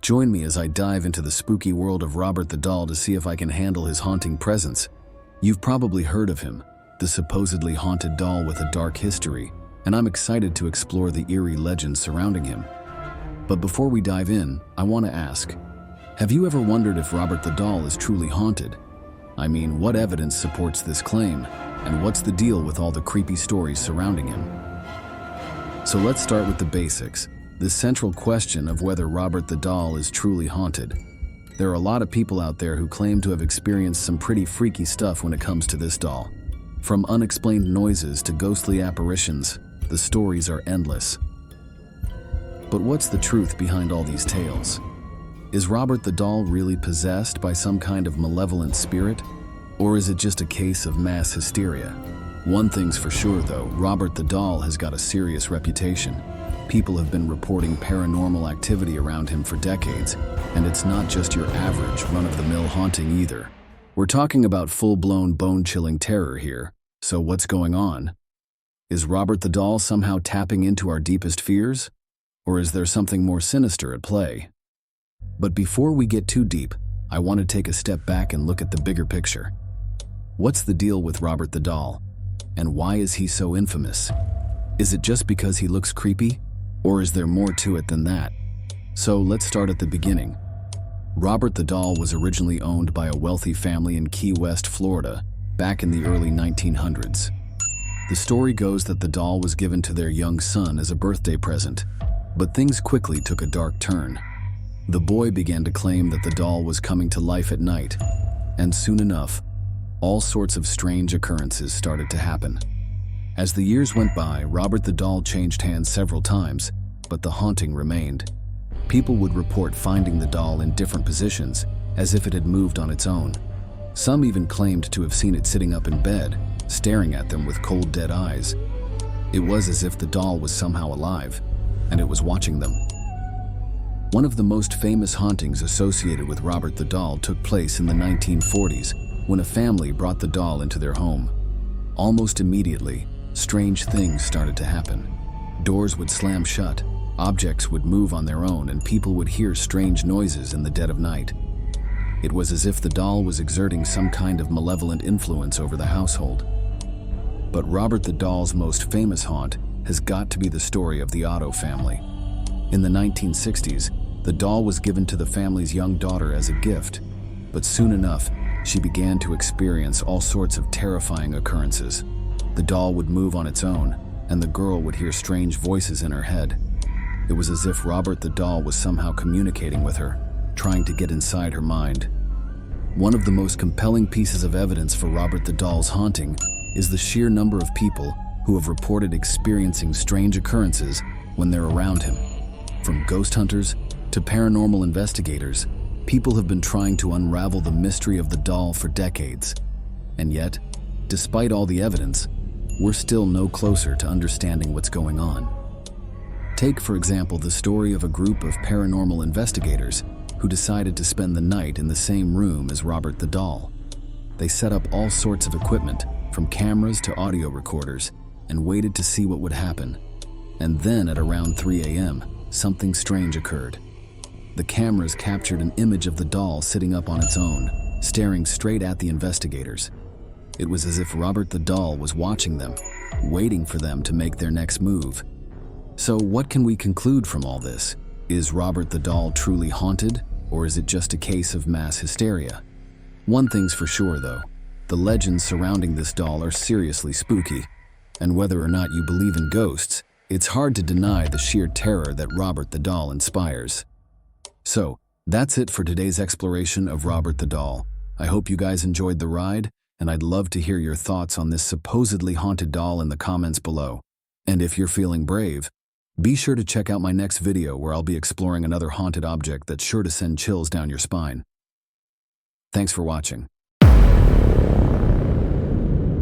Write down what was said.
Join me as I dive into the spooky world of Robert the Doll to see if I can handle his haunting presence. You've probably heard of him, the supposedly haunted doll with a dark history, and I'm excited to explore the eerie legends surrounding him. But before we dive in, I want to ask, have you ever wondered if Robert the Doll is truly haunted? I mean, what evidence supports this claim, and what's the deal with all the creepy stories surrounding him? So let's start with the basics. The central question of whether Robert the Doll is truly haunted. There are a lot of people out there who claim to have experienced some pretty freaky stuff when it comes to this doll. From unexplained noises to ghostly apparitions, the stories are endless. But what's the truth behind all these tales? Is Robert the Doll really possessed by some kind of malevolent spirit? Or is it just a case of mass hysteria? One thing's for sure though, Robert the Doll has got a serious reputation. People have been reporting paranormal activity around him for decades, and it's not just your average run-of-the-mill haunting either. We're talking about full-blown bone-chilling terror here. So what's going on? Is Robert the Doll somehow tapping into our deepest fears? Or is there something more sinister at play? But before we get too deep, I want to take a step back and look at the bigger picture. What's the deal with Robert the Doll? And why is he so infamous? Is it just because he looks creepy? Or is there more to it than that? So let's start at the beginning. Robert the Doll was originally owned by a wealthy family in Key West, Florida, back in the early 1900s. The story goes that the doll was given to their young son as a birthday present, but things quickly took a dark turn. The boy began to claim that the doll was coming to life at night, and soon enough, all sorts of strange occurrences started to happen. As the years went by, Robert the Doll changed hands several times, but the haunting remained. People would report finding the doll in different positions, as if it had moved on its own. Some even claimed to have seen it sitting up in bed, staring at them with cold, dead eyes. It was as if the doll was somehow alive, and it was watching them. One of the most famous hauntings associated with Robert the Doll took place in the 1940s, when a family brought the doll into their home. Almost immediately, strange things started to happen. Doors would slam shut, objects would move on their own, and people would hear strange noises in the dead of night. It was as if the doll was exerting some kind of malevolent influence over the household. But Robert the Doll's most famous haunt has got to be the story of the Otto family. In the 1960s, the doll was given to the family's young daughter as a gift, but soon enough, she began to experience all sorts of terrifying occurrences. The doll would move on its own, and the girl would hear strange voices in her head. It was as if Robert the Doll was somehow communicating with her, trying to get inside her mind. One of the most compelling pieces of evidence for Robert the Doll's haunting is the sheer number of people who have reported experiencing strange occurrences when they're around him. From ghost hunters to paranormal investigators, people have been trying to unravel the mystery of the doll for decades. And yet, despite all the evidence, we're still no closer to understanding what's going on. Take, for example, the story of a group of paranormal investigators who decided to spend the night in the same room as Robert the Doll. They set up all sorts of equipment, from cameras to audio recorders, and waited to see what would happen. And then at around 3 a.m., something strange occurred. The cameras captured an image of the doll sitting up on its own, staring straight at the investigators. It was as if Robert the Doll was watching them, waiting for them to make their next move. So what can we conclude from all this? Is Robert the Doll truly haunted, or is it just a case of mass hysteria? One thing's for sure though, the legends surrounding this doll are seriously spooky. And whether or not you believe in ghosts, it's hard to deny the sheer terror that Robert the Doll inspires. So, that's it for today's exploration of Robert the Doll. I hope you guys enjoyed the ride, and I'd love to hear your thoughts on this supposedly haunted doll in the comments below. And if you're feeling brave, be sure to check out my next video where I'll be exploring another haunted object that's sure to send chills down your spine. Thanks for watching.